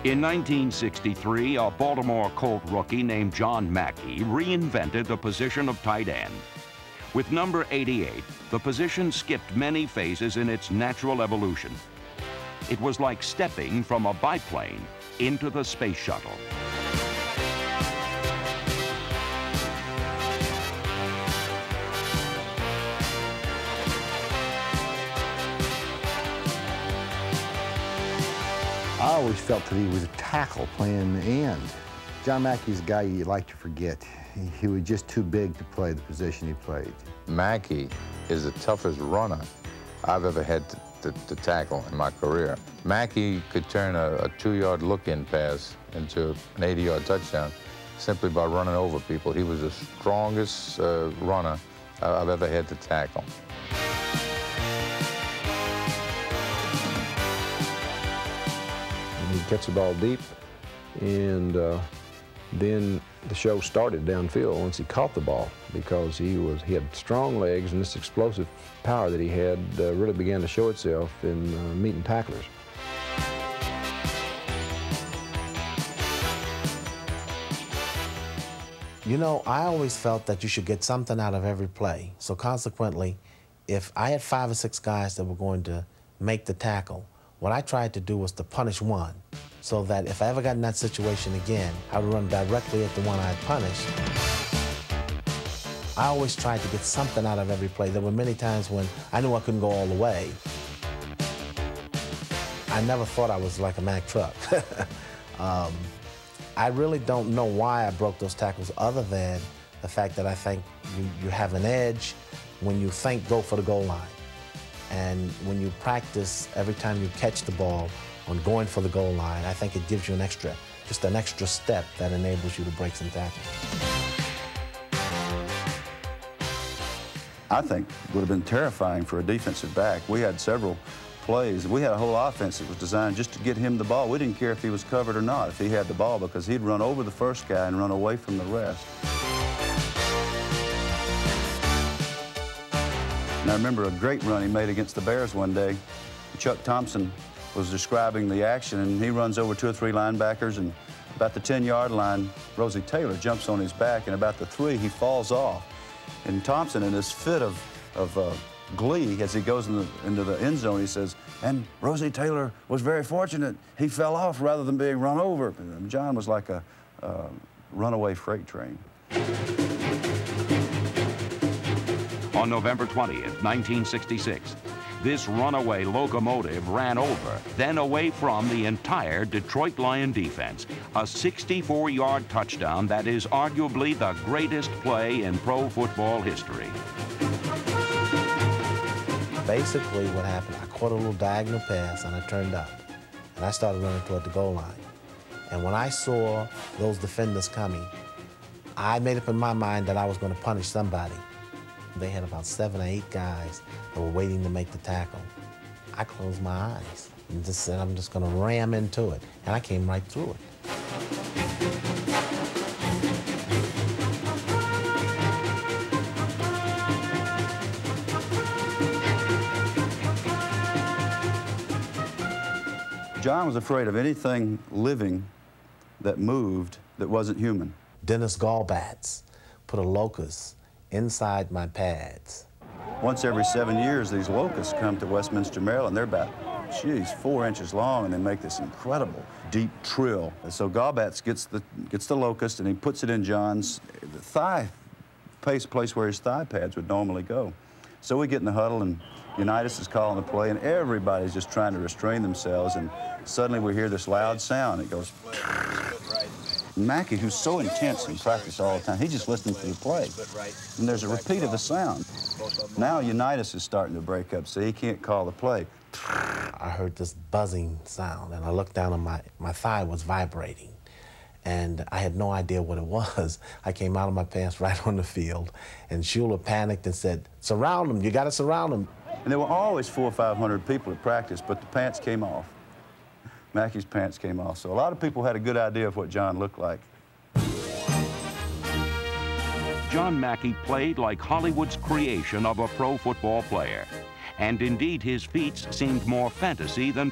In 1963, a Baltimore Colt rookie named John Mackey reinvented the position of tight end. With number 88, the position skipped many phases in its natural evolution. It was like stepping from a biplane into the space shuttle. I always felt that he was a tackle playing the end. John Mackey's a guy you like to forget. He was just too big to play the position he played. Mackey is the toughest runner I've ever had to tackle in my career. Mackey could turn a 2-yard look-in pass into an 80-yard touchdown simply by running over people. He was the strongest runner I've ever had to tackle. He'd catch the ball deep, and then the show started downfield once he caught the ball, because he had strong legs, and this explosive power that he had really began to show itself in meeting tacklers. You know, I always felt that you should get something out of every play. So consequently, if I had 5 or 6 guys that were going to make the tackle, what I tried to do was to punish one, so that if I ever got in that situation again, I would run directly at the one I had punished. I always tried to get something out of every play. There were many times when I knew I couldn't go all the way. I never thought I was like a Mack truck. I really don't know why I broke those tackles, other than the fact that I think you have an edge when you think go for the goal line. And when you practice every time you catch the ball on going for the goal line, I think it gives you just an extra step that enables you to break some tackles. I think it would have been terrifying for a defensive back. We had several plays. We had a whole offense that was designed just to get him the ball. We didn't care if he was covered or not, if he had the ball, because he'd run over the first guy and run away from the rest. And I remember a great run he made against the Bears one day. Chuck Thompson was describing the action, and he runs over 2 or 3 linebackers, and about the 10-yard line, Rosie Taylor jumps on his back, and about the 3, he falls off. And Thompson, in this fit of glee, as he goes into the end zone, he says, and Rosie Taylor was very fortunate. He fell off rather than being run over. And John was like a runaway freight train. On November 20th, 1966, this runaway locomotive ran over, then away from the entire Detroit Lion defense. A 64-yard touchdown that is arguably the greatest play in pro football history. Basically what happened, I caught a little diagonal pass and I turned up, and I started running toward the goal line. And when I saw those defenders coming, I made up in my mind that I was going to punish somebody. They had about 7 or 8 guys that were waiting to make the tackle. I closed my eyes and just said, I'm just going to ram into it. And I came right through it. John was afraid of anything living that moved that wasn't human. Dennis Gallbats put a locust inside my pads. Once every 7 years, these locusts come to Westminster, Maryland. They're about, 4 inches long, and they make this incredible deep trill. And so Gallbats gets the locust, and he puts it in John's thigh place where his thigh pads would normally go. So we get in the huddle, and Unitas is calling the play, and everybody's just trying to restrain themselves, and suddenly we hear this loud sound. It goes. Mackey, who's so intense in practice all the time, he just listened to the play. And there's a repeat of the sound. Now Unitas is starting to break up, so he can't call the play. I heard this buzzing sound, and I looked down, and my thigh was vibrating. And I had no idea what it was. I came out of my pants right on the field, and Shula panicked and said, surround him, you gotta surround him. And there were always 400 or 500 people at practice, but the pants came off. Mackey's pants came off. So a lot of people had a good idea of what John looked like. John Mackey played like Hollywood's creation of a pro football player. And indeed, his feats seemed more fantasy than